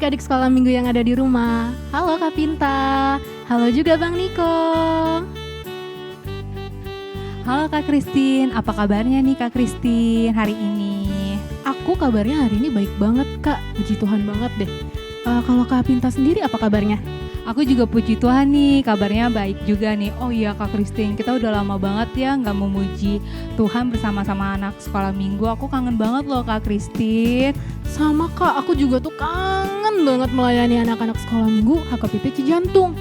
adik-adik sekolah minggu yang ada di rumah. Halo Kak Pinta. Halo juga Bang Niko. Halo Kak Christine, apa kabarnya nih Kak Christine hari ini? Aku kabarnya hari ini baik banget Kak, puji Tuhan banget deh. Kalau Kak Pinta sendiri apa kabarnya? Aku juga puji Tuhan nih, kabarnya baik juga nih. Oh iya Kak Christine, kita udah lama banget ya gak memuji Tuhan bersama-sama anak sekolah minggu. Aku kangen banget loh Kak Christine. Sama Kak, aku juga tuh kangen banget melayani anak-anak sekolah minggu HKBP Cijantung.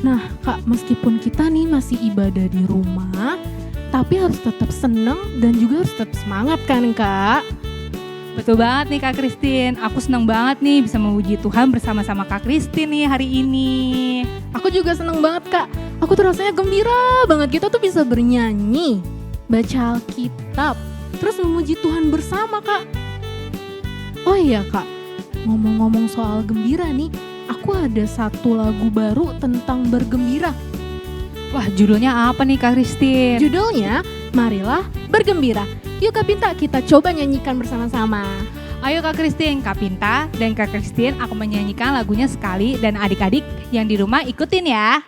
Nah Kak, meskipun kita nih masih ibadah di rumah, tapi harus tetap seneng dan juga harus tetap semangat kan Kak? Betul banget nih Kak Christine, aku seneng banget nih bisa memuji Tuhan bersama-sama Kak Christine nih hari ini. Aku juga seneng banget Kak, aku tuh rasanya gembira banget kita tuh bisa bernyanyi, baca Alkitab, terus memuji Tuhan bersama Kak. Oh iya Kak, ngomong-ngomong soal gembira nih, aku ada satu lagu baru tentang bergembira. Wah, judulnya apa nih Kak Christine? Judulnya Marilah Bergembira. Yuk Kak Pinta, kita coba nyanyikan bersama-sama. Ayo Kak Christine, Kak Pinta dan Kak Christine aku menyanyikan lagunya sekali dan adik-adik yang di rumah ikutin ya.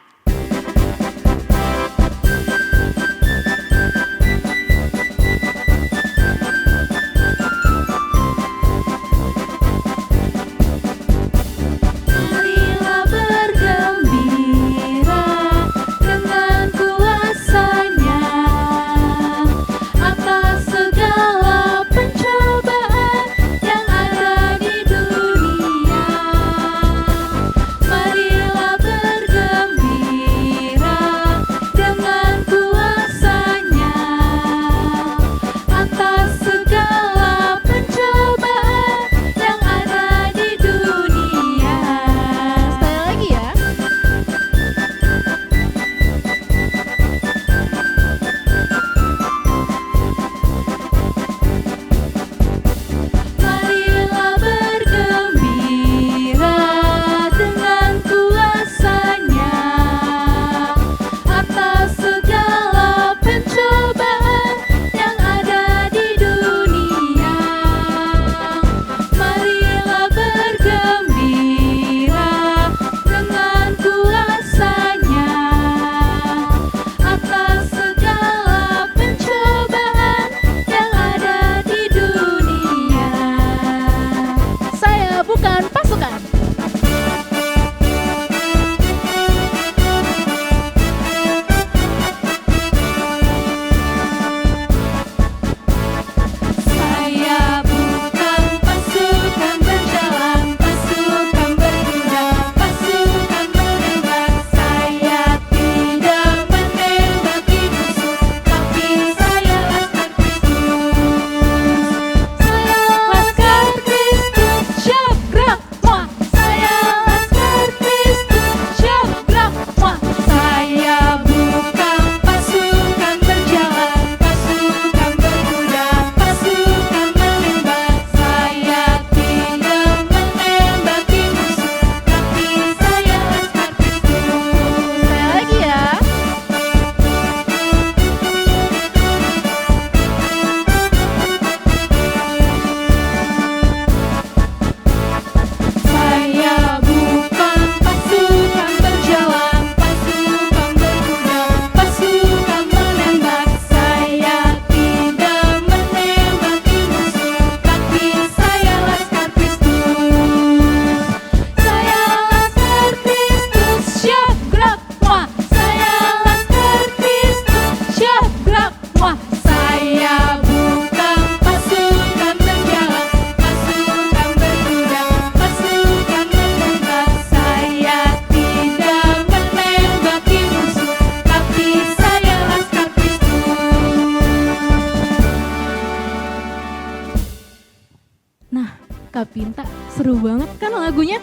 Kak Pinta, seru banget kan lagunya?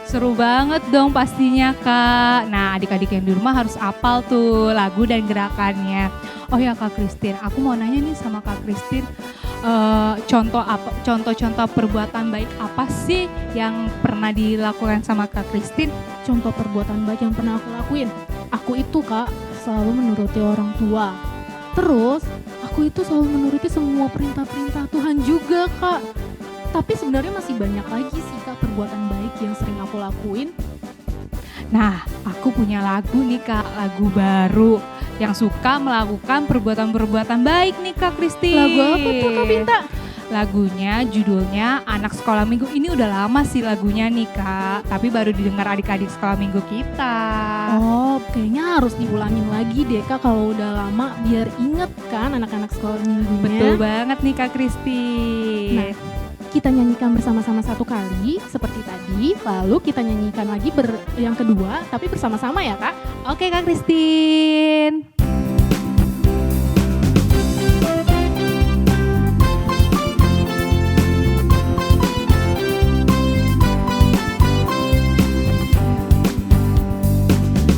Seru banget dong pastinya Kak. Nah adik-adik yang di rumah harus hafal tuh lagu dan gerakannya. Oh ya Kak Christine, aku mau nanya nih sama Kak Christine, contoh-contoh perbuatan baik apa sih yang pernah dilakukan sama Kak Christine? Contoh perbuatan baik yang pernah aku lakuin, aku itu Kak selalu menuruti orang tua. Terus aku itu selalu menuruti semua perintah-perintah Tuhan juga Kak. Tapi sebenarnya masih banyak lagi sih Kak perbuatan baik baik yang sering aku lakuin? Nah, aku punya lagu nih Kak, lagu baru yang suka melakukan perbuatan-perbuatan baik nih Kak Kristi. Lagu apa tuh Kak Pinta? Lagunya judulnya Anak Sekolah Minggu. Ini udah lama sih lagunya nih Kak, tapi baru didengar adik-adik sekolah minggu kita. Oh, kayaknya harus diulangin lagi deh Kak kalau udah lama biar inget kan anak-anak sekolah minggunya. Betul banget nih Kak Kristi. Nah, kita nyanyikan bersama-sama satu kali seperti tadi, lalu kita nyanyikan lagi yang kedua tapi bersama-sama ya Kak. Oke Kak Kristin.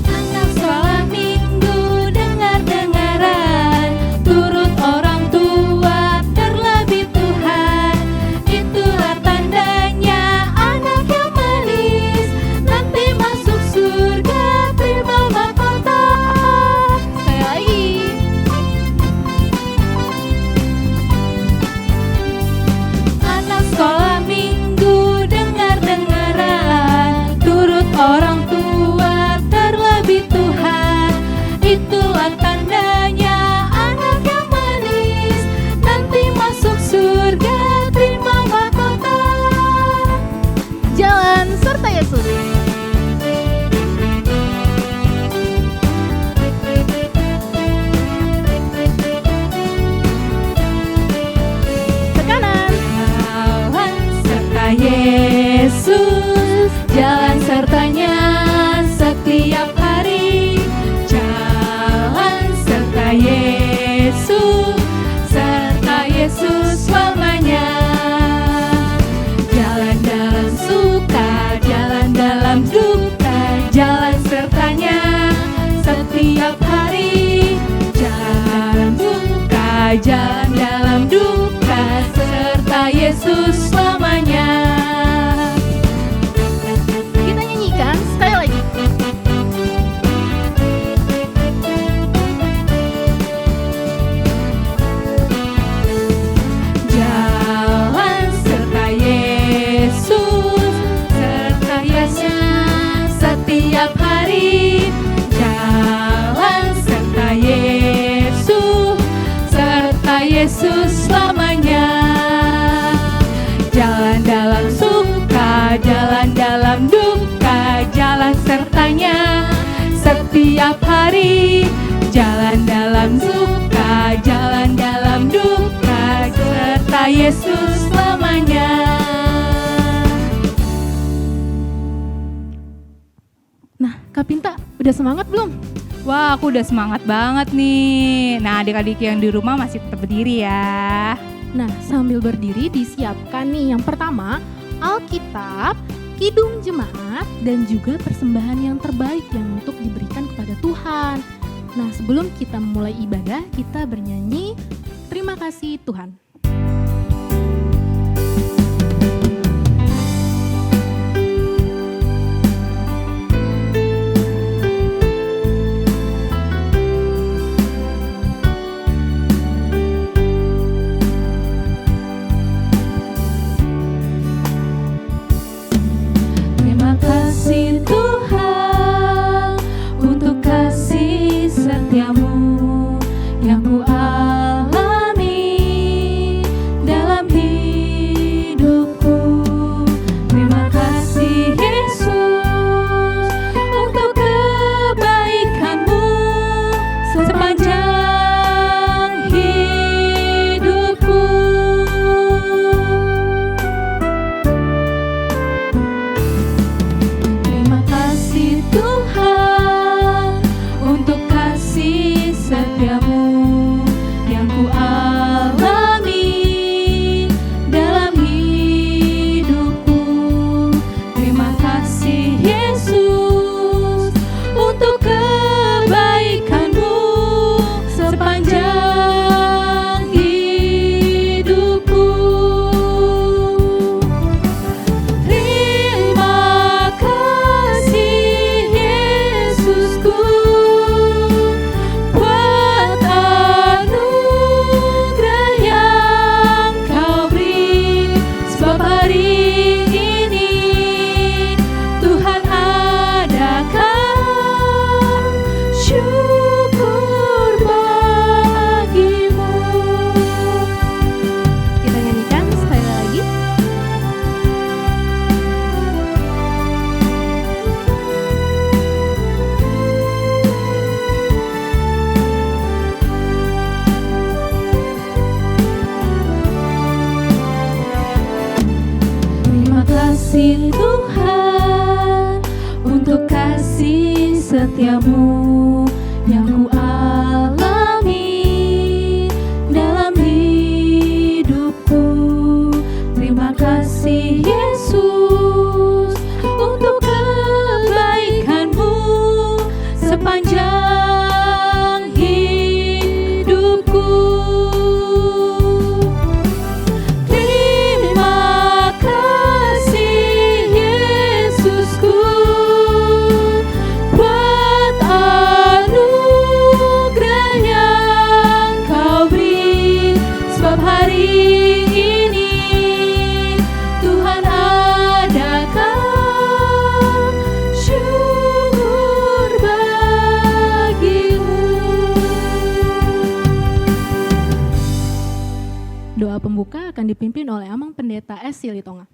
Anak sekolah minggu dengar-dengaran, turut orang tua terlebih Tuhan. Itulah tandanya anak yang manis, nanti masuk surga terima mahkota. Sekali lagi. Anak sekolah minggu dengar-dengaran, turut orang tua terlebih Tuhan. Itulah tandanya anak yang manis, nanti masuk surga terima mahkota. Jalan serta Yesus. Tekanan. Jalan serta Yesus, jalan sertanya setiap hari. Jalan serta Yesus, serta Yesus selamanya. Jalan dalam suka, jalan dalam duka, jalan sertanya setiap hari. Jalan duka, jalan dalam duka, serta Yesus selamanya. Kita nyanyikan sekali lagi. Jalan serta Yesus, serta Yesus setiap hari. Jalan serta Yesus, serta Yesus selamanya. Jalan dalam suka, jalan dalam duka, jalan sertanya setiap hari. Jalan dalam suka, jalan dalam duka, serta Yesus selamanya. Nah, Kak Pinta udah semangat belum? Wah, aku udah semangat banget nih. Nah, adik-adik yang di rumah masih tetap berdiri ya. Nah, sambil berdiri disiapkan nih yang pertama, Alkitab, Kidung Jemaat, dan juga persembahan yang terbaik yang untuk diberikan kepada Tuhan. Nah, sebelum kita mulai ibadah, kita bernyanyi Terima Kasih Tuhan. Terima kasih Tuhan untuk kasih setiamu yang ku alami. kasih Tuhan, untuk kasih setiamu yang ku alami dalam hidupku. Terima kasih Yesus untuk kebaikanmu sepanjang hidupku. Terima kasih Yesusku buat anugerah yang kau beri, sebab hari ini Tuhan adakan syukur bagimu. Doa pembuka akan dipimpin oleh Amang Pendeta S. Silitonga.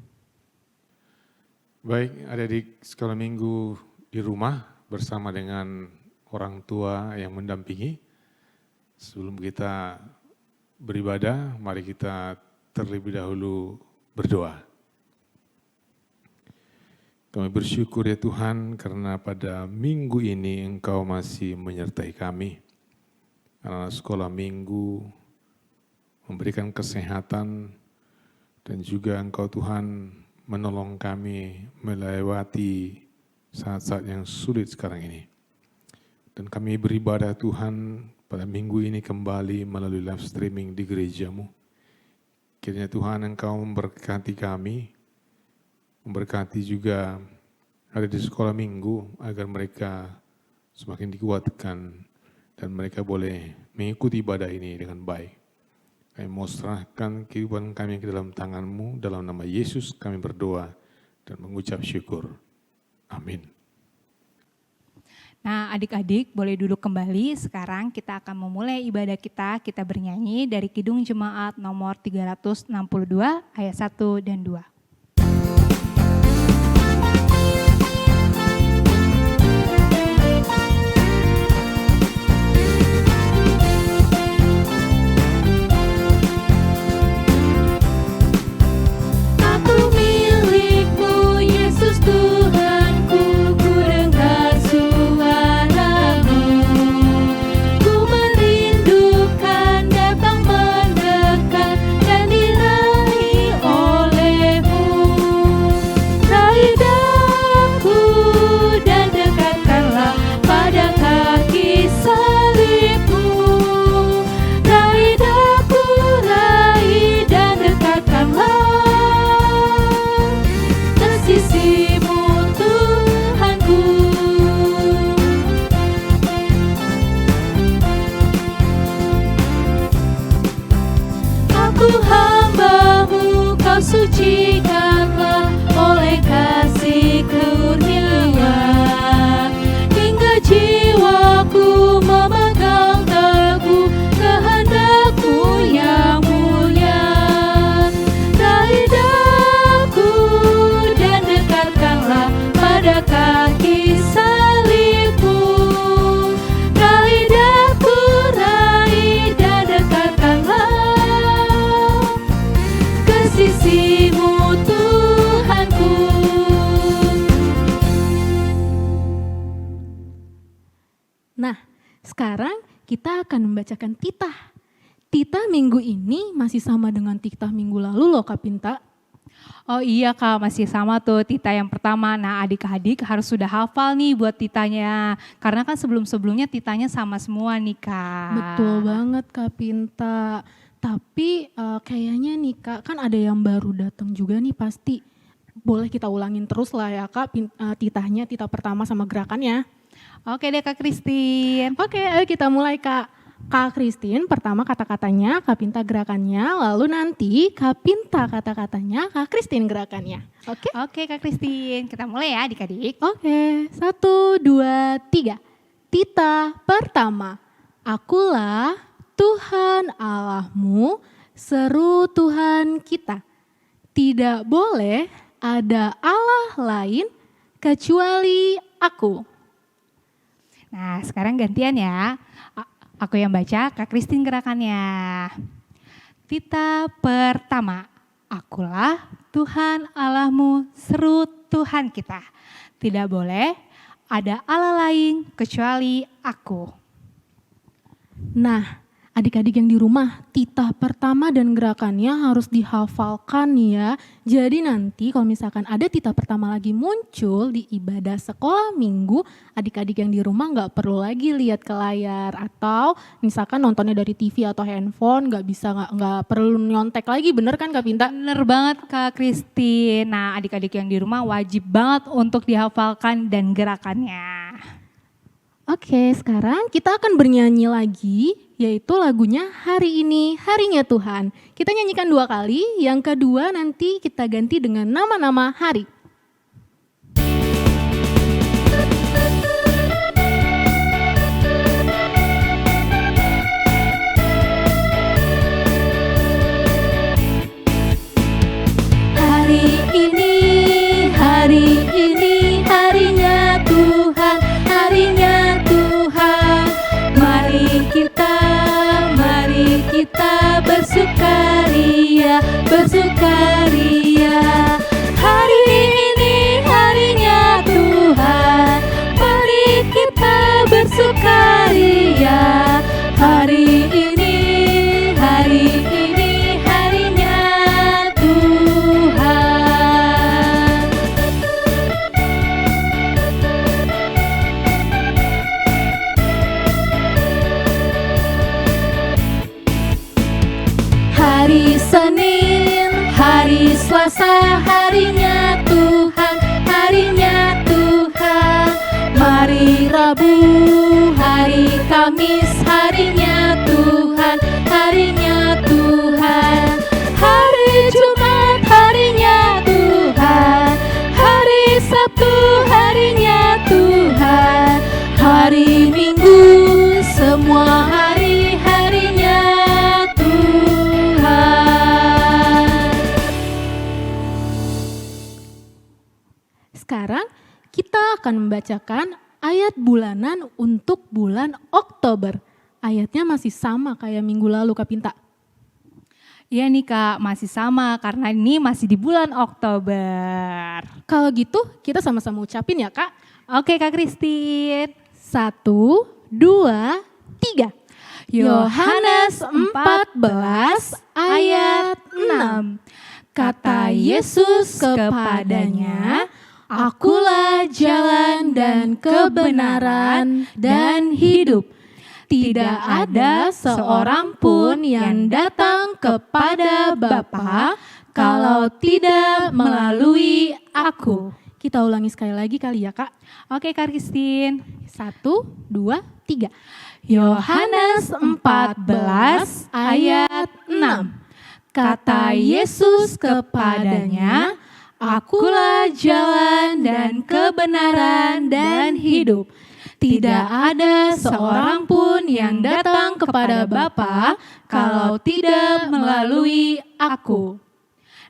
Baik, adik-adik sekolah minggu di rumah bersama dengan orang tua yang mendampingi. Sebelum kita beribadah, mari kita terlebih dahulu berdoa. Kami bersyukur ya Tuhan karena pada minggu ini Engkau masih menyertai kami. Anak sekolah minggu memberikan kesehatan dan juga Engkau Tuhan menolong kami melewati saat-saat yang sulit sekarang ini. Dan kami beribadah Tuhan pada minggu ini kembali melalui live streaming di gerejamu. Kiranya Tuhan Engkau memberkati kami, memberkati juga ada di sekolah minggu agar mereka semakin dikuatkan dan mereka boleh mengikuti ibadah ini dengan baik. Kami mau serahkan kehidupan kami ke dalam tangan-Mu, dalam nama Yesus kami berdoa dan mengucap syukur. Amin. Nah, adik-adik boleh duduk kembali. Sekarang kita akan memulai ibadah kita. Kita bernyanyi dari Kidung Jemaat nomor 362 ayat 1 dan 2. Aku milikmu Yesus Tuhanku, ku dengar suaramu. Ku merindukan datang mendekat dan diraih olehmu. Raih daku dan dekatkanlah pada kaki salibmu. Raih daku, raih dan dekatkanlah ke sisimu Tuhanku. Aku hamba-Mu, kau sucikanlah oleh kasih kurnia, hingga jiwaku memegang teguh kehendak-Mu yang mulia. Raih daku dan dekatkanlah pada kaki salibmu. Raih daku, raih dan dekatkanlah ke sisimu Tuhanku. Nah, sekarang kita akan membacakan titah. Titah minggu ini masih sama dengan titah minggu lalu loh Kak Pinta. Oh iya Kak, masih sama tuh titah yang pertama. Nah, adik-adik harus sudah hafal nih buat titahnya. Karena kan sebelum-sebelumnya titahnya sama semua nih Kak. Betul banget Kak Pinta. Tapi kayaknya nih Kak, kan ada yang baru datang juga nih pasti. Boleh kita ulangin terus lah ya Kak, titahnya, titah pertama sama gerakannya. Oke deh Kak Christine. Oke, ayo kita mulai Kak. Kak Christine pertama kata-katanya, Kak Pinta gerakannya, lalu nanti Kak Pinta kata-katanya, Kak Christine gerakannya. Oke? Oke Kak Christine, kita mulai ya adik-adik. Oke, 1, 2, 3. Titah pertama. Akulah Tuhan Allahmu, seru Tuhan kita. Tidak boleh ada Allah lain kecuali aku. Nah sekarang gantian ya. Aku yang baca, Kak Christine gerakannya. Titah pertama. Akulah Tuhan Allahmu, seru Tuhan kita. Tidak boleh ada Allah lain kecuali aku. Nah, adik-adik yang di rumah, titah pertama dan gerakannya harus dihafalkan ya. Jadi nanti kalau misalkan ada titah pertama lagi muncul di ibadah sekolah minggu, adik-adik yang di rumah nggak perlu lagi lihat ke layar atau misalkan nontonnya dari TV atau handphone, nggak perlu nyontek lagi, bener kan Kak Pinta? Bener banget Kak Christine. Nah, adik-adik yang di rumah wajib banget untuk dihafalkan dan gerakannya. Oke, sekarang kita akan bernyanyi lagi, yaitu lagunya Hari Ini Harinya Tuhan. Kita nyanyikan 2 kali, yang kedua nanti kita ganti dengan nama-nama hari. Hari ini harinya Tuhan, harinya Tuhan. Mari kita bersukaria, bersukaria. Hari ini harinya Tuhan, mari kita bersukaria. Hari ini harinya Tuhan. Hari Senin, hari Selasa, harinya Tuhan, harinya Tuhan. Mari Rabu, hari Kamis, harinya Tuhan, harinya Tuhan. Hari Jumat, harinya Tuhan, hari Sabtu, harinya Tuhan. Hari Minggu, semua harinya Tuhan. Sekarang kita akan membacakan ayat bulanan untuk bulan Oktober. Ayatnya masih sama kayak minggu lalu Kak Pinta. Iya nih Kak, masih sama karena ini masih di bulan Oktober. Kalau gitu kita sama-sama ucapin ya Kak. Oke Kak Christine. 1, 2, 3. Yohanes 14 ayat 6. Kata Yesus kepadanya, Akulah jalan dan kebenaran dan hidup. Tidak ada seorang pun yang datang kepada Bapa kalau tidak melalui aku. Kita ulangi sekali lagi kali ya Kak. Oke Kak Christine. 1, 2, 3. Yohanes 14 ayat 6. Kata Yesus kepadanya, Akulah jalan dan kebenaran dan hidup. Tidak ada seorang pun yang datang kepada Bapa kalau tidak melalui aku.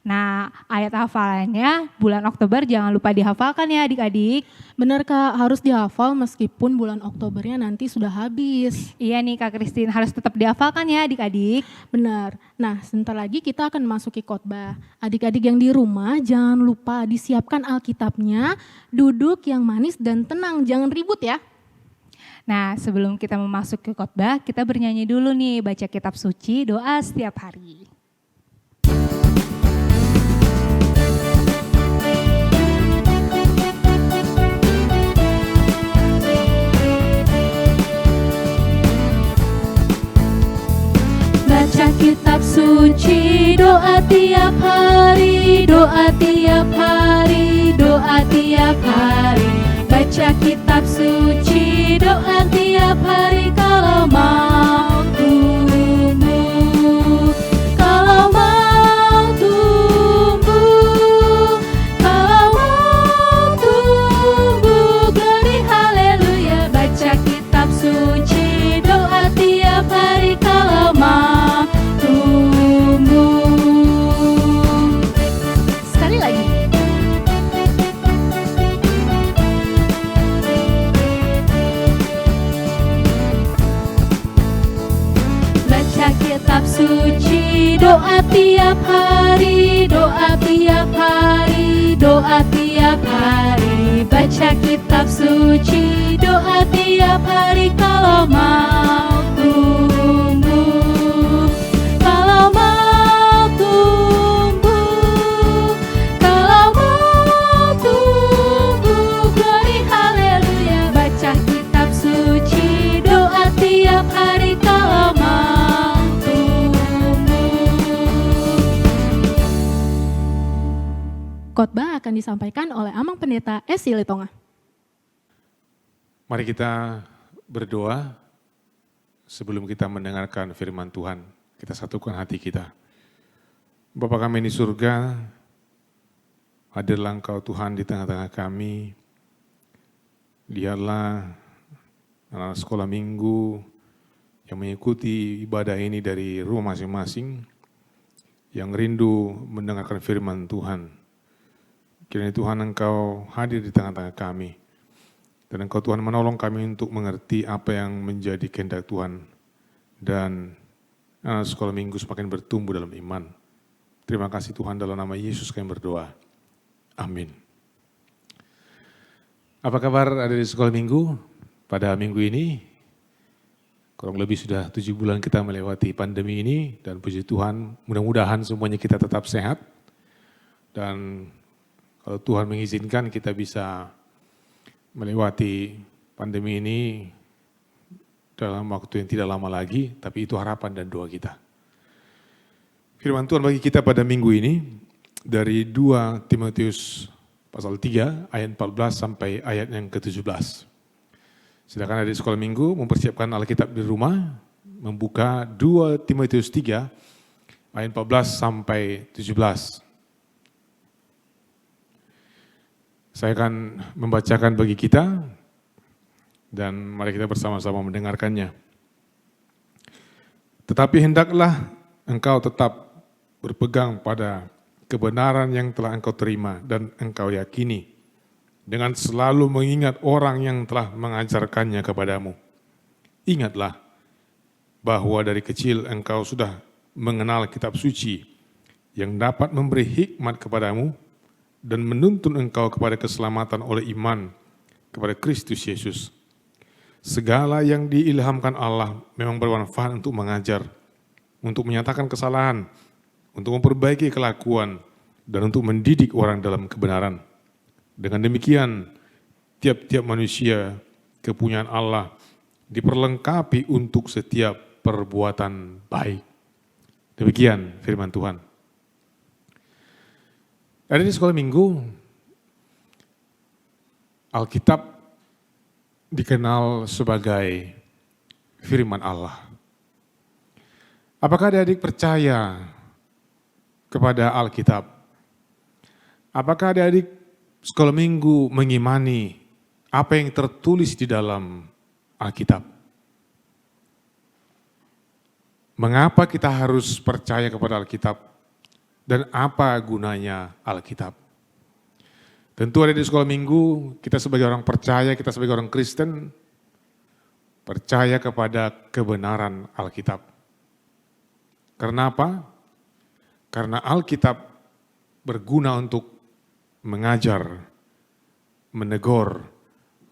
Nah, ayat hafalannya bulan Oktober jangan lupa dihafalkan ya adik-adik. Benar Kak, harus dihafal meskipun bulan Oktobernya nanti sudah habis. Iya nih Kak Christine, harus tetap dihafalkan ya adik-adik. Benar. Nah, sebentar lagi kita akan memasuki khotbah. Adik-adik yang di rumah jangan lupa disiapkan Alkitabnya, duduk yang manis dan tenang, jangan ribut ya. Nah, sebelum kita memasuki khotbah, kita bernyanyi dulu nih, baca kitab suci, doa setiap hari. Baca kitab suci, doa tiap hari, doa tiap hari, doa tiap hari. Baca kitab suci, doa tiap hari kalau mau tumbuh, kalau mau tumbuh, kalau mau tumbuh, glory haleluya. Baca kitab suci, doa tiap hari kalau mau tumbuh. Sekali lagi. Baca kitab suci, doa doa tiap hari, doa tiap hari, doa tiap hari, baca kitab suci, doa tiap hari kalau mau tumbuh, kalau mau tumbuh, kalau mau tumbuh, glory haleluya, baca kitab suci, doa tiap hari kalau mau tumbuh. Khotbah akan disampaikan oleh Amang Pendeta S. Silitonga. Mari kita berdoa sebelum kita mendengarkan firman Tuhan. Kita satukan hati kita. Bapa kami di surga, hadirlah Engkau Tuhan di tengah-tengah kami. Lihatlah anak sekolah minggu yang mengikuti ibadah ini dari rumah masing-masing, yang rindu mendengarkan firman Tuhan. Kiranya Tuhan Engkau hadir di tengah-tengah kami. Dan Engkau Tuhan menolong kami untuk mengerti apa yang menjadi kehendak Tuhan. Dan anak sekolah minggu semakin bertumbuh dalam iman. Terima kasih Tuhan, dalam nama Yesus kami berdoa. Amin. Apa kabar ada di sekolah minggu pada minggu ini? Kurang lebih sudah 7 bulan kita melewati pandemi ini. Dan puji Tuhan, mudah-mudahan semuanya kita tetap sehat. Dan kalau Tuhan mengizinkan kita bisa melewati pandemi ini dalam waktu yang tidak lama lagi, tapi itu harapan dan doa kita. Firman Tuhan bagi kita pada minggu ini dari 2 Timotius pasal 3 ayat 14 sampai ayat yang ke-17. Silakan ada di sekolah minggu mempersiapkan Alkitab di rumah, membuka 2 Timotius 3 ayat 14 sampai 17. Saya akan membacakan bagi kita dan mari kita bersama-sama mendengarkannya. Tetapi hendaklah engkau tetap berpegang pada kebenaran yang telah engkau terima dan engkau yakini, dengan selalu mengingat orang yang telah mengajarkannya kepadamu. Ingatlah bahwa dari kecil engkau sudah mengenal kitab suci yang dapat memberi hikmat kepadamu dan menuntun engkau kepada keselamatan oleh iman kepada Kristus Yesus. Segala yang diilhamkan Allah memang bermanfaat untuk mengajar, untuk menyatakan kesalahan, untuk memperbaiki kelakuan, dan untuk mendidik orang dalam kebenaran. Dengan demikian, tiap-tiap manusia kepunyaan Allah diperlengkapi untuk setiap perbuatan baik. Demikian firman Tuhan. Ada di sekolah minggu, Alkitab dikenal sebagai firman Allah. Apakah adik-adik percaya kepada Alkitab? Apakah adik-adik sekolah minggu mengimani apa yang tertulis di dalam Alkitab? Mengapa kita harus percaya kepada Alkitab? Dan apa gunanya Alkitab? Tentu ada di sekolah minggu, kita sebagai orang percaya, kita sebagai orang Kristen, percaya kepada kebenaran Alkitab. Karena apa? Karena Alkitab berguna untuk mengajar, menegur,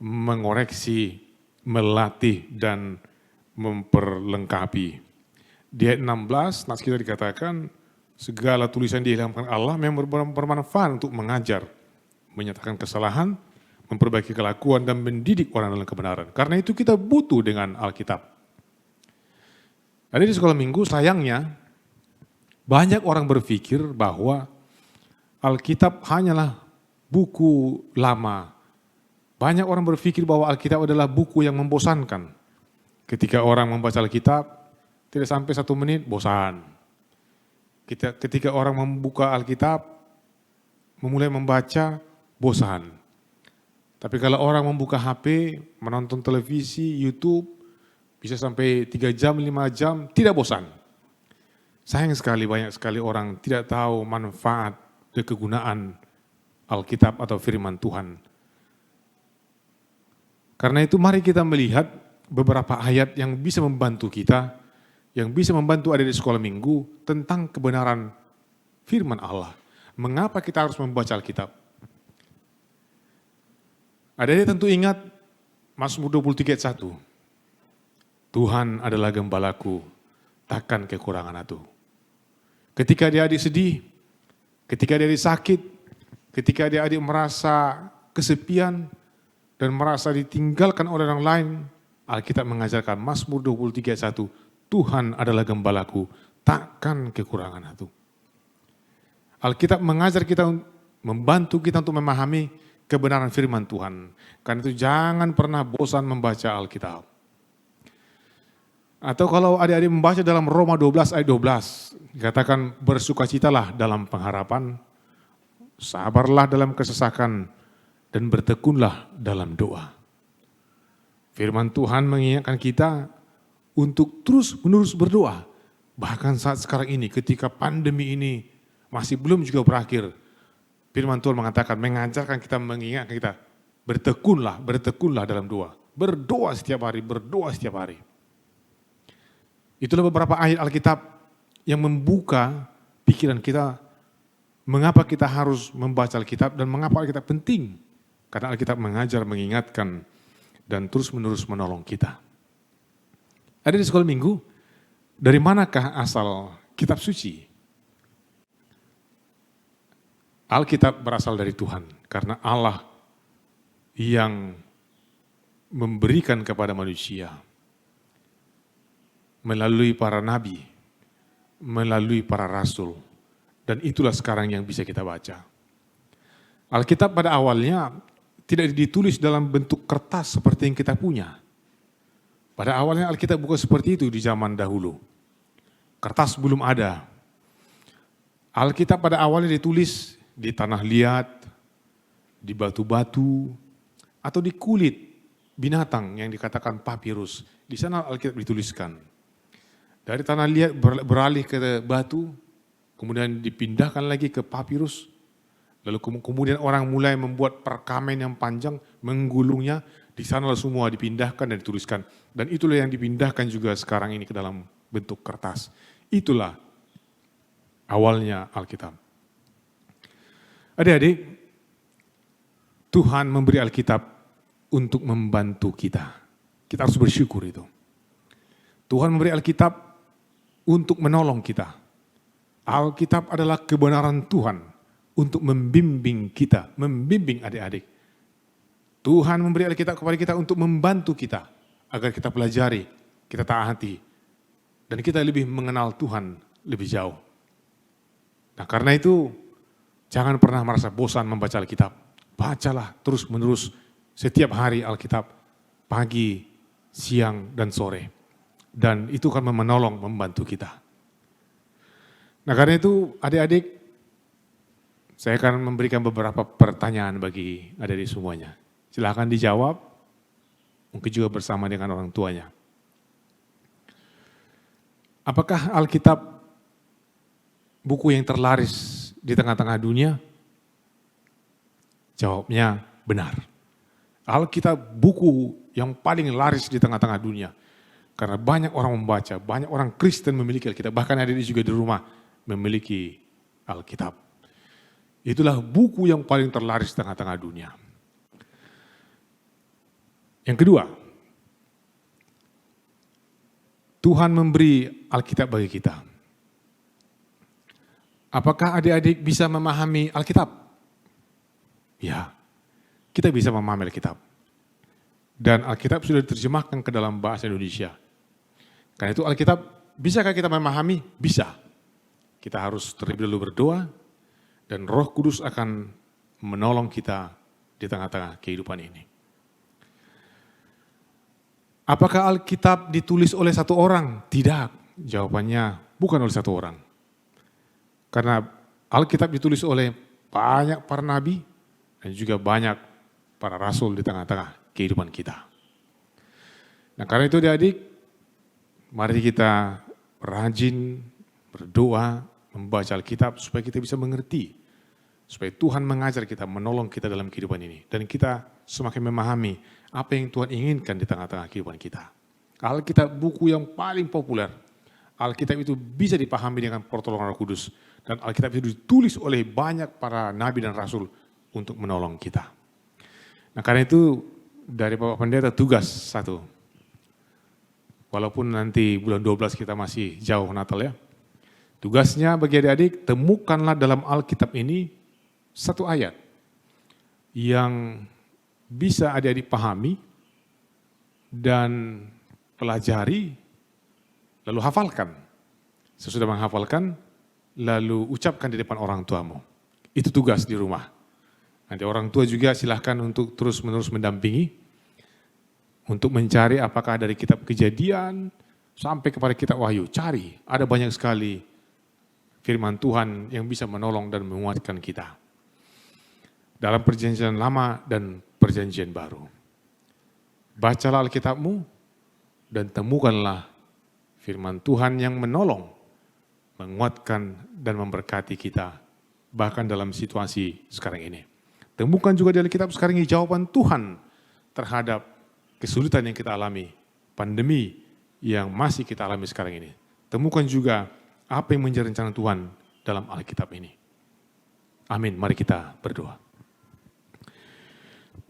mengoreksi, melatih, dan memperlengkapi. Di ayat 16, nas kita dikatakan, segala tulisan diilhamkan Allah memang bermanfaat untuk mengajar, menyatakan kesalahan, memperbaiki kelakuan, dan mendidik orang dalam kebenaran. Karena itu kita butuh dengan Alkitab. Ada di sekolah minggu, sayangnya banyak orang berpikir bahwa Alkitab hanyalah buku lama. Banyak orang berpikir bahwa Alkitab adalah buku yang membosankan. Ketika orang membaca Alkitab, tidak sampai 1 menit, bosan. Ketika orang membuka Alkitab, memulai membaca, bosan. Tapi kalau orang membuka HP, menonton televisi, YouTube, bisa sampai 3 jam, 5 jam, tidak bosan. Sayang sekali, banyak sekali orang tidak tahu manfaat dan kegunaan Alkitab atau firman Tuhan. Karena itu mari kita melihat beberapa ayat yang bisa membantu kita yang bisa membantu adik-adik sekolah minggu tentang kebenaran firman Allah. Mengapa kita harus membaca Alkitab? Adik-adik tentu ingat Mazmur 23 ayat 1. Tuhan adalah gembalaku, takkan kekurangan aku. Ketika adik-adik sedih, ketika adik-adik sakit, ketika adik-adik merasa kesepian dan merasa ditinggalkan oleh orang lain, Alkitab mengajarkan Mazmur 23 ayat 1, Tuhan adalah gembalaku, takkan kekurangan aku. Alkitab mengajar kita, membantu kita untuk memahami kebenaran firman Tuhan. Karena itu jangan pernah bosan membaca Alkitab. Atau kalau adik-adik membaca dalam Roma 12 ayat 12, dikatakan bersukacitalah dalam pengharapan, sabarlah dalam kesesakan, dan bertekunlah dalam doa. Firman Tuhan mengingatkan kita untuk terus-menerus berdoa. Bahkan saat sekarang ini ketika pandemi ini masih belum juga berakhir, firman Tuhan mengatakan, mengajarkan kita, mengingatkan kita, bertekunlah dalam doa. Berdoa setiap hari, berdoa setiap hari. Itulah beberapa ayat Alkitab yang membuka pikiran kita, mengapa kita harus membaca Alkitab dan mengapa Alkitab penting. Karena Alkitab mengajar, mengingatkan, dan terus-menerus menolong kita. Ada di sekolah minggu, dari manakah asal kitab suci? Alkitab berasal dari Tuhan, karena Allah yang memberikan kepada manusia melalui para nabi, melalui para rasul, dan itulah sekarang yang bisa kita baca. Alkitab pada awalnya tidak ditulis dalam bentuk kertas seperti yang kita punya. Pada awalnya Alkitab bukan seperti itu di zaman dahulu. Kertas belum ada. Alkitab pada awalnya ditulis di tanah liat, di batu-batu, atau di kulit binatang yang dikatakan papirus. Di sana Alkitab dituliskan. Dari tanah liat beralih ke batu, kemudian dipindahkan lagi ke papirus, lalu kemudian orang mulai membuat perkamen yang panjang, menggulungnya, di sana semua dipindahkan dan dituliskan. Dan itulah yang dipindahkan juga sekarang ini ke dalam bentuk kertas. Itulah awalnya Alkitab. Adik-adik, Tuhan memberi Alkitab untuk membantu kita. Kita harus bersyukur itu. Tuhan memberi Alkitab untuk menolong kita. Alkitab adalah kebenaran Tuhan untuk membimbing kita, membimbing adik-adik. Tuhan memberi Alkitab kepada kita untuk membantu kita agar kita pelajari, kita taati, dan kita lebih mengenal Tuhan lebih jauh. Nah, karena itu jangan pernah merasa bosan membaca Alkitab. Bacalah terus-menerus setiap hari Alkitab, pagi, siang, dan sore. Dan itu akan menolong, membantu kita. Nah, karena itu adik-adik, saya akan memberikan beberapa pertanyaan bagi adik-adik semuanya. Silakan dijawab, mungkin juga bersama dengan orang tuanya. Apakah Alkitab buku yang terlaris di tengah-tengah dunia? Jawabnya benar. Alkitab buku yang paling laris di tengah-tengah dunia. Karena banyak orang membaca, banyak orang Kristen memiliki Alkitab. Bahkan adik-adik juga di rumah memiliki Alkitab. Itulah buku yang paling terlaris di tengah-tengah dunia. Yang kedua, Tuhan memberi Alkitab bagi kita. Apakah adik-adik bisa memahami Alkitab? Ya, kita bisa memahami Alkitab. Dan Alkitab sudah diterjemahkan ke dalam bahasa Indonesia. Karena itu Alkitab, bisakah kita memahami? Bisa. Kita harus terlebih dahulu berdoa, dan Roh Kudus akan menolong kita di tengah-tengah kehidupan ini. Apakah Alkitab ditulis oleh satu orang? Tidak. Jawabannya bukan oleh satu orang. Karena Alkitab ditulis oleh banyak para nabi dan juga banyak para rasul di tengah-tengah kehidupan kita. Nah, karena itu adik-adik, mari kita rajin berdoa, membaca Alkitab supaya kita bisa mengerti. Supaya Tuhan mengajar kita, menolong kita dalam kehidupan ini. Dan kita semakin memahami apa yang Tuhan inginkan di tengah-tengah kehidupan kita. Alkitab buku yang paling populer. Alkitab itu bisa dipahami dengan pertolongan Roh Kudus. Dan Alkitab itu ditulis oleh banyak para nabi dan rasul untuk menolong kita. Nah karena itu dari Bapak Pendeta tugas satu. Walaupun nanti bulan 12 kita masih jauh Natal ya. Tugasnya bagi adik-adik, temukanlah dalam Alkitab ini satu ayat yang bisa adik-adik pahami dan pelajari, lalu hafalkan. Sesudah menghafalkan, lalu ucapkan di depan orang tuamu. Itu tugas di rumah. Nanti orang tua juga silahkan untuk terus-menerus mendampingi, untuk mencari apakah dari kitab Kejadian sampai kepada kitab Wahyu. Cari, ada banyak sekali firman Tuhan yang bisa menolong dan menguatkan kita. Dalam perjanjian lama dan perjanjian baru. Bacalah Alkitabmu dan temukanlah firman Tuhan yang menolong, menguatkan dan memberkati kita. Bahkan dalam situasi sekarang ini. Temukan juga di Alkitab sekarang ini jawaban Tuhan terhadap kesulitan yang kita alami. Pandemi yang masih kita alami sekarang ini. Temukan juga apa yang menjadi rencana Tuhan dalam Alkitab ini. Amin. Mari kita berdoa.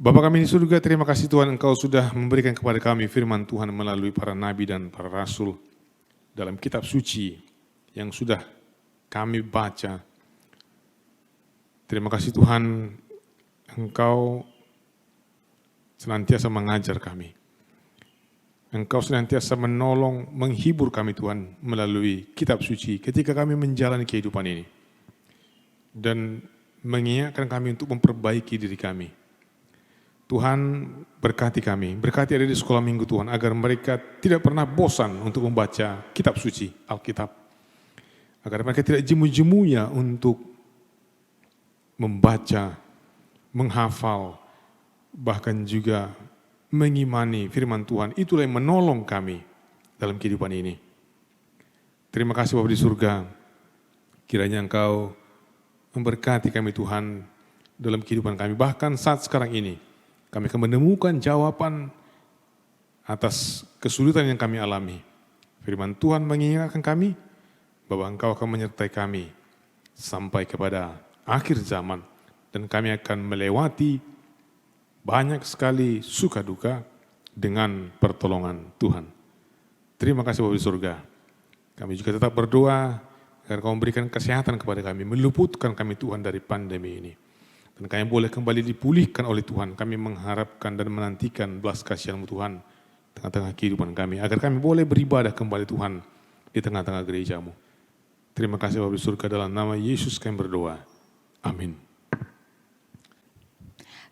Bapa kami di surga, terima kasih Tuhan Engkau sudah memberikan kepada kami firman Tuhan melalui para nabi dan para rasul dalam kitab suci yang sudah kami baca. Terima kasih Tuhan Engkau senantiasa mengajar kami. Engkau senantiasa menolong, menghibur kami Tuhan melalui kitab suci ketika kami menjalani kehidupan ini. Dan mengingatkan kami untuk memperbaiki diri kami. Tuhan berkati kami, berkati ada di sekolah minggu Tuhan, agar mereka tidak pernah bosan untuk membaca kitab suci, Alkitab. Agar mereka tidak jemu-jemunya untuk membaca, menghafal, bahkan juga mengimani firman Tuhan. Itulah yang menolong kami dalam kehidupan ini. Terima kasih Bapa di surga, kiranya Engkau memberkati kami Tuhan dalam kehidupan kami. Bahkan saat sekarang ini, kami akan menemukan jawaban atas kesulitan yang kami alami. Firman Tuhan mengingatkan kami bahwa Engkau akan menyertai kami sampai kepada akhir zaman. Dan kami akan melewati banyak sekali suka duka dengan pertolongan Tuhan. Terima kasih Bapa di surga. Kami juga tetap berdoa agar Kau memberikan kesehatan kepada kami, meluputkan kami Tuhan dari pandemi ini. Dan kami boleh kembali dipulihkan oleh Tuhan. Kami mengharapkan dan menantikan belas kasihan-Mu Tuhan tengah-tengah kehidupan kami. Agar kami boleh beribadah kembali Tuhan di tengah-tengah gereja-Mu. Terima kasih Bapa di surga, dalam nama Yesus kami berdoa. Amin.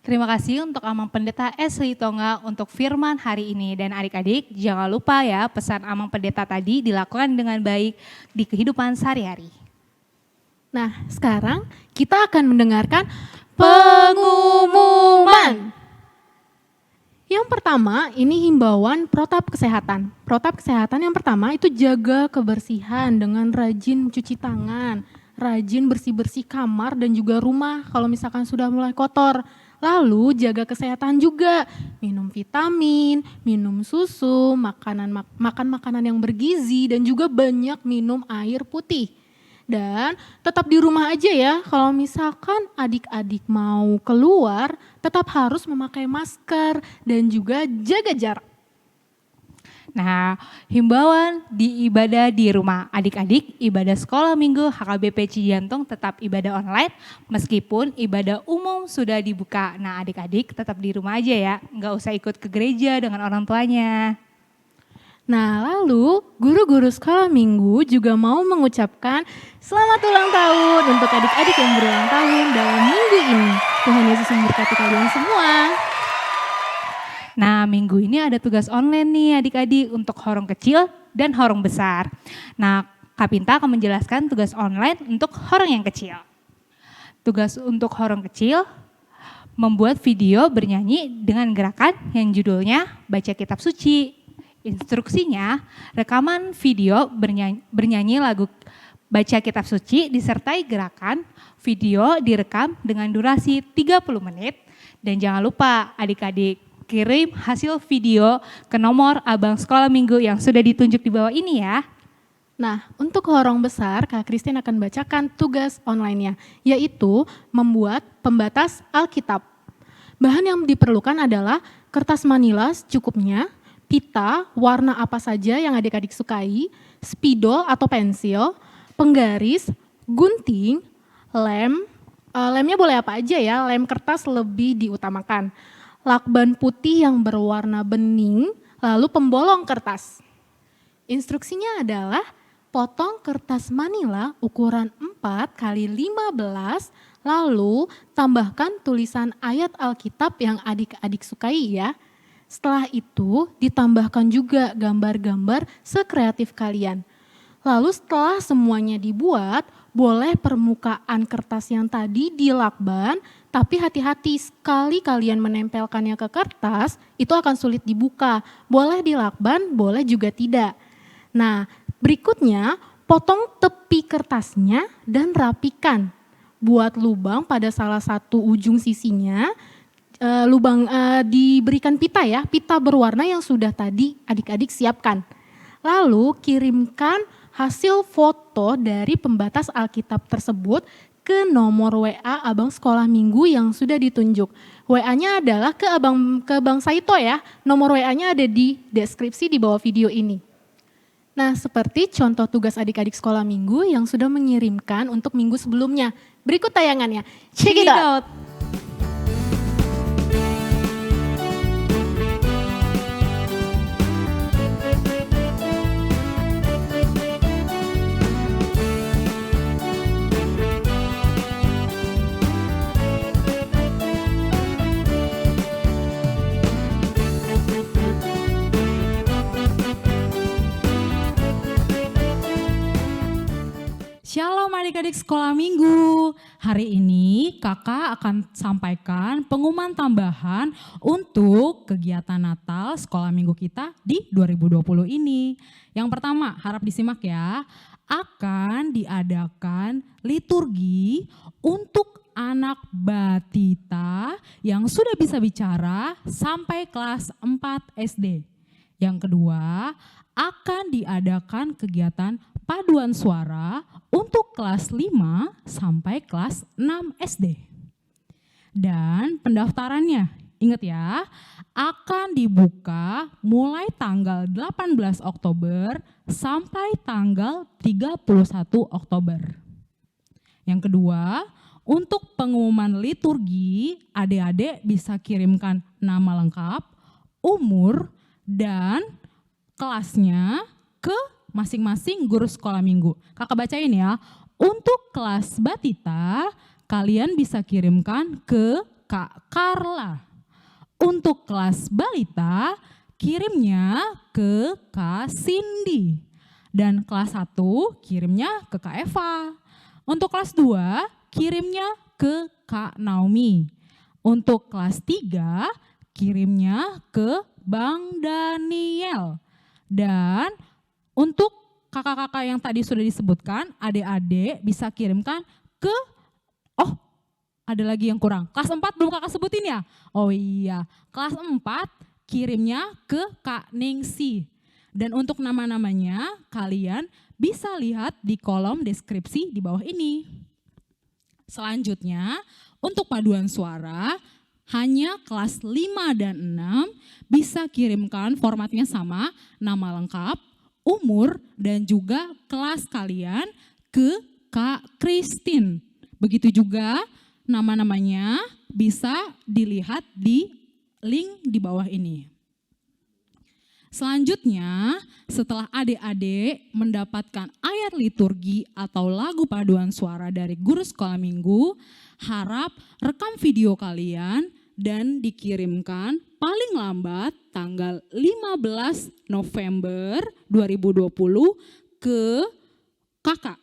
Terima kasih untuk Amang Pendeta Esli Tonga untuk firman hari ini. Dan adik-adik jangan lupa ya, pesan Amang Pendeta tadi dilakukan dengan baik di kehidupan sehari-hari. Nah, sekarang kita akan mendengarkan pengumuman. Yang pertama, ini himbauan protap kesehatan. Protap kesehatan yang pertama itu jaga kebersihan dengan rajin cuci tangan, rajin bersih-bersih kamar dan juga rumah kalau misalkan sudah mulai kotor. Lalu jaga kesehatan juga, minum vitamin, minum susu, makan makanan yang bergizi dan juga banyak minum air putih. Dan tetap di rumah aja ya, kalau misalkan adik-adik mau keluar, tetap harus memakai masker dan juga jaga jarak. Nah, himbauan di ibadah di rumah. Adik-adik, ibadah sekolah minggu HKBP Cijantung tetap ibadah online, meskipun ibadah umum sudah dibuka. Nah, adik-adik tetap di rumah aja ya, nggak usah ikut ke gereja dengan orang tuanya. Nah, lalu guru-guru sekolah minggu juga mau mengucapkan selamat ulang tahun untuk adik-adik yang berulang tahun dalam minggu ini. Tuhan Yesus memberkati kalian semua. Nah, minggu ini ada tugas online nih adik-adik untuk horong kecil dan horong besar. Nah, Kak Pinta akan menjelaskan tugas online untuk horong yang kecil. Tugas untuk horong kecil, membuat video bernyanyi dengan gerakan yang judulnya Baca Kitab Suci. Instruksinya, rekaman video bernyanyi lagu Baca Kitab Suci disertai gerakan video direkam dengan durasi 30 menit. Dan jangan lupa adik-adik kirim hasil video ke nomor Abang Sekolah Minggu yang sudah ditunjuk di bawah ini ya. Nah, untuk horong besar, Kak Christine akan bacakan tugas online-nya, yaitu membuat pembatas Alkitab. Bahan yang diperlukan adalah kertas manila secukupnya, pita, warna apa saja yang adik-adik sukai, spidol atau pensil, penggaris, gunting, lem, lemnya boleh apa aja ya, lem kertas lebih diutamakan, lakban putih yang berwarna bening, lalu pembolong kertas. Instruksinya adalah potong kertas manila ukuran 4 x 15, lalu tambahkan tulisan ayat Alkitab yang adik-adik sukai ya. Setelah itu ditambahkan juga gambar-gambar sekreatif kalian. Lalu setelah semuanya dibuat, boleh permukaan kertas yang tadi dilakban, tapi hati-hati sekali kalian menempelkannya ke kertas, itu akan sulit dibuka. Boleh dilakban, boleh juga tidak. Nah, berikutnya potong tepi kertasnya dan rapikan. Buat lubang pada salah satu ujung sisinya, diberikan pita ya, pita berwarna yang sudah tadi adik-adik siapkan. Lalu kirimkan hasil foto dari pembatas Alkitab tersebut ke nomor WA Abang Sekolah Minggu yang sudah ditunjuk. WA-nya adalah ke Bang Saito ya, nomor WA-nya ada di deskripsi di bawah video ini. Nah, seperti contoh tugas adik-adik sekolah minggu yang sudah mengirimkan untuk minggu sebelumnya. Berikut tayangannya. Check it out. Shalom adik-adik sekolah minggu. Hari ini kakak akan sampaikan pengumuman tambahan untuk kegiatan Natal sekolah minggu kita di 2020 ini. Yang pertama, harap disimak ya. Akan diadakan liturgi untuk anak batita yang sudah bisa bicara sampai kelas 4 SD. Yang kedua, akan diadakan kegiatan paduan suara untuk kelas 5 sampai kelas 6 SD. Dan pendaftarannya, ingat ya, akan dibuka mulai tanggal 18 Oktober sampai tanggal 31 Oktober. Yang kedua, untuk pengumuman liturgi, adik-adik bisa kirimkan nama lengkap, umur, dan kelasnya ke masing-masing guru sekolah minggu. Kakak bacain ya. Untuk kelas batita, kalian bisa kirimkan ke Kak Carla. Untuk kelas balita, kirimnya ke Kak Cindy. Dan kelas 1 kirimnya ke Kak Eva. Untuk kelas 2, kirimnya ke Kak Naomi. Untuk kelas 3, kirimnya ke Bang Daniel. Dan untuk kakak-kakak yang tadi sudah disebutkan, adik-adik bisa kirimkan ke, ada lagi yang kurang. Kelas 4 belum kakak sebutin ya? Oh iya, kelas 4 kirimnya ke Kak Ningsi. Dan untuk nama-namanya kalian bisa lihat di kolom deskripsi di bawah ini. Selanjutnya, untuk paduan suara, hanya kelas 5 dan 6 bisa kirimkan formatnya sama, nama lengkap, umur, dan juga kelas kalian ke Kak Christine. Begitu juga nama-namanya bisa dilihat di link di bawah ini. Selanjutnya, setelah adik-adik mendapatkan ayat liturgi atau lagu paduan suara dari guru sekolah minggu, harap rekam video kalian dan dikirimkan paling lambat tanggal 15 November 2020 ke kakak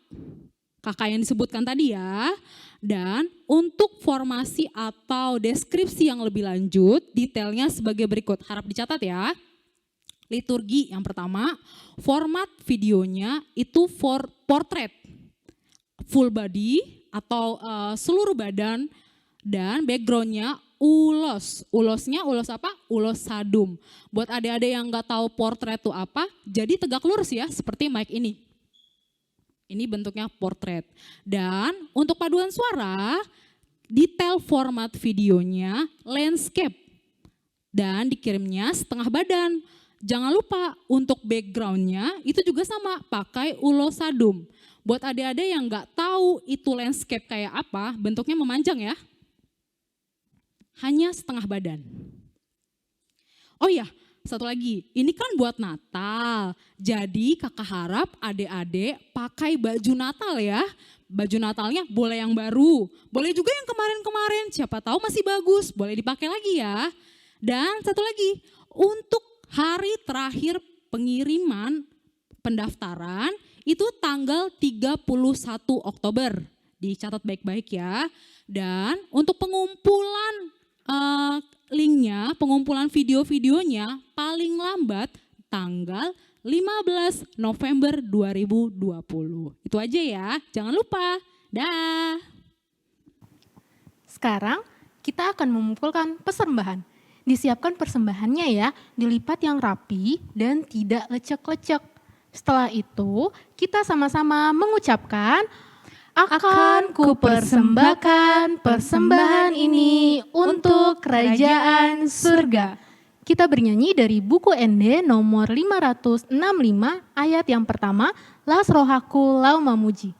yang disebutkan tadi ya. Dan untuk formasi atau deskripsi yang lebih lanjut, detailnya sebagai berikut. Harap dicatat ya. Liturgi yang pertama, format videonya itu portrait, full body atau seluruh badan, dan backgroundnya ulos. Ulosnya ulos apa? Ulos sadum. Buat adik-adik yang nggak tahu portrait itu apa, jadi tegak lurus ya, seperti mic ini. Ini bentuknya portrait. Dan untuk paduan suara, detail format videonya landscape. Dan dikirimnya setengah badan. Jangan lupa untuk backgroundnya itu juga sama, pakai ulo sadum. Buat adik-adik yang nggak tahu itu landscape kayak apa, bentuknya memanjang ya. Hanya setengah badan. Oh ya, satu lagi, ini kan buat Natal. Jadi kakak harap adik-adik pakai baju Natal ya. Baju Natalnya boleh yang baru, boleh juga yang kemarin-kemarin, siapa tahu masih bagus, boleh dipakai lagi ya. Dan satu lagi, untuk hari terakhir pengiriman pendaftaran itu tanggal 31 Oktober. Dicatat baik-baik ya. Dan untuk pengumpulan linknya, pengumpulan video-videonya paling lambat tanggal 15 November 2020. Itu aja ya, jangan lupa. Dah. Sekarang kita akan mengumpulkan persembahan. Disiapkan persembahannya ya, dilipat yang rapi dan tidak lecek-lecek. Setelah itu kita sama-sama mengucapkan, akan kupersembahkan persembahan ini untuk kerajaan surga. Kita bernyanyi dari buku ND nomor 565 ayat yang pertama, Las rohaku lau mamuji.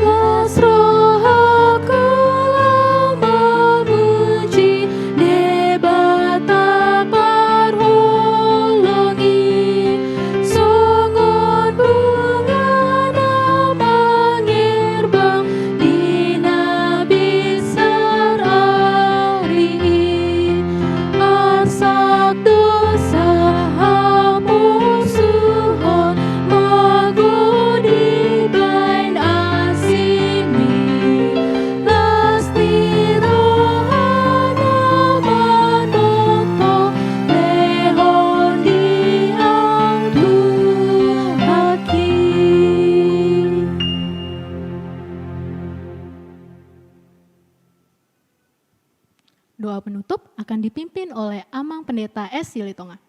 Las rohaku lau mamuji, debata parholongi, songon bunga namang erbang, di nabi sarari, arsak dosa hamusuhon, magodi bain asimi, lasti rohana manokto, lehon diang tuhaki. Doa penutup akan dipimpin oleh Amang Pendeta S. Silitonga.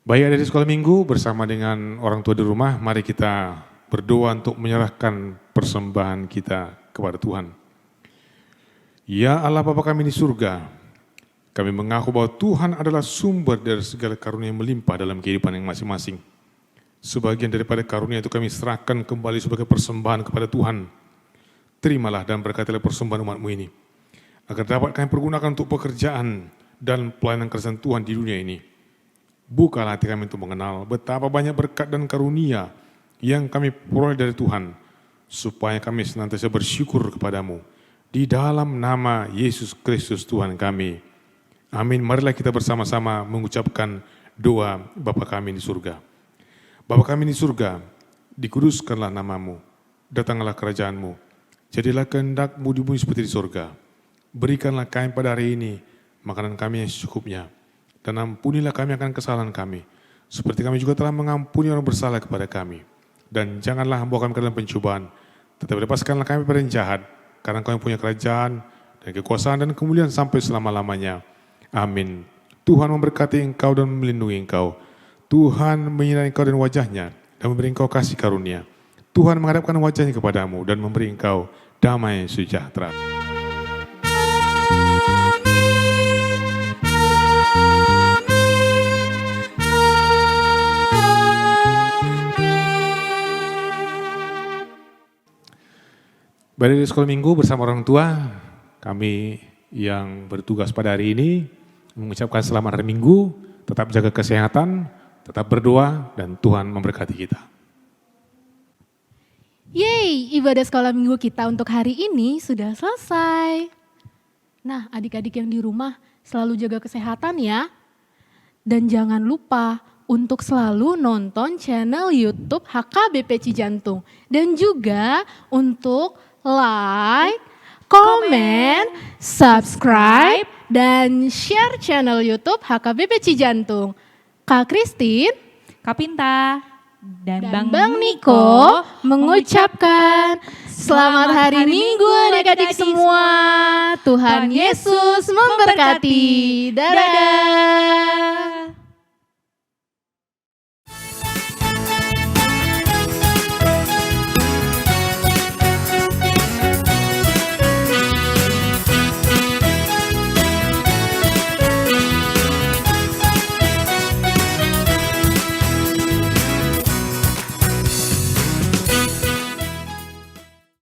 Baik, dari sekolah minggu bersama dengan orang tua di rumah, mari kita berdoa untuk menyerahkan persembahan kita kepada Tuhan. Ya Allah Bapa kami di surga, kami mengaku bahwa Tuhan adalah sumber dari segala karunia yang melimpah dalam kehidupan yang masing-masing. Sebagian daripada karunia itu kami serahkan kembali sebagai persembahan kepada Tuhan. Terimalah dan berkatilah persembahan umat-Mu ini, agar dapat kami pergunakan untuk pekerjaan dan pelayanan kerajaan Tuhan di dunia ini. Bukalah hati kami untuk mengenal betapa banyak berkat dan karunia yang kami peroleh dari Tuhan, supaya kami senantiasa bersyukur kepadamu. Di dalam nama Yesus Kristus Tuhan kami. Amin. Marilah kita bersama-sama mengucapkan doa Bapa kami di surga. Bapa kami di surga, dikuduskanlah namamu, datanglah kerajaanmu, jadilah kehendak-Mu di bumi seperti di surga. Berikanlah kami pada hari ini makanan kami yang secukupnya, dan ampunilah kami akan kesalahan kami, seperti kami juga telah mengampuni orang bersalah kepada kami. Dan janganlah membawa kami ke dalam pencobaan, tetapi lepaskanlah kami dari yang jahat, karena Kau yang punya kerajaan dan kekuasaan dan kemuliaan sampai selama-lamanya. Amin. Tuhan memberkati engkau dan melindungi engkau. Tuhan menyinari engkau dan wajahnya dan memberi engkau kasih karunia. Tuhan menghadapkan wajahnya kepadamu dan memberi engkau damai sejahtera. Baik, dari sekolah minggu bersama orang tua, kami yang bertugas pada hari ini mengucapkan selamat hari Minggu, tetap jaga kesehatan, tetap berdoa, dan Tuhan memberkati kita. Yeay, ibadah sekolah minggu kita untuk hari ini sudah selesai. Nah, adik-adik yang di rumah selalu jaga kesehatan ya. Dan jangan lupa untuk selalu nonton channel YouTube HKBP Cijantung. Dan juga untuk like, komen, subscribe, dan share channel YouTube HKBP Cijantung. Kak Christine, Kak Pinta. Dan Bang Niko mengucapkan selamat hari Minggu adik-adik semua. Tuhan Yesus memberkati. Dadah.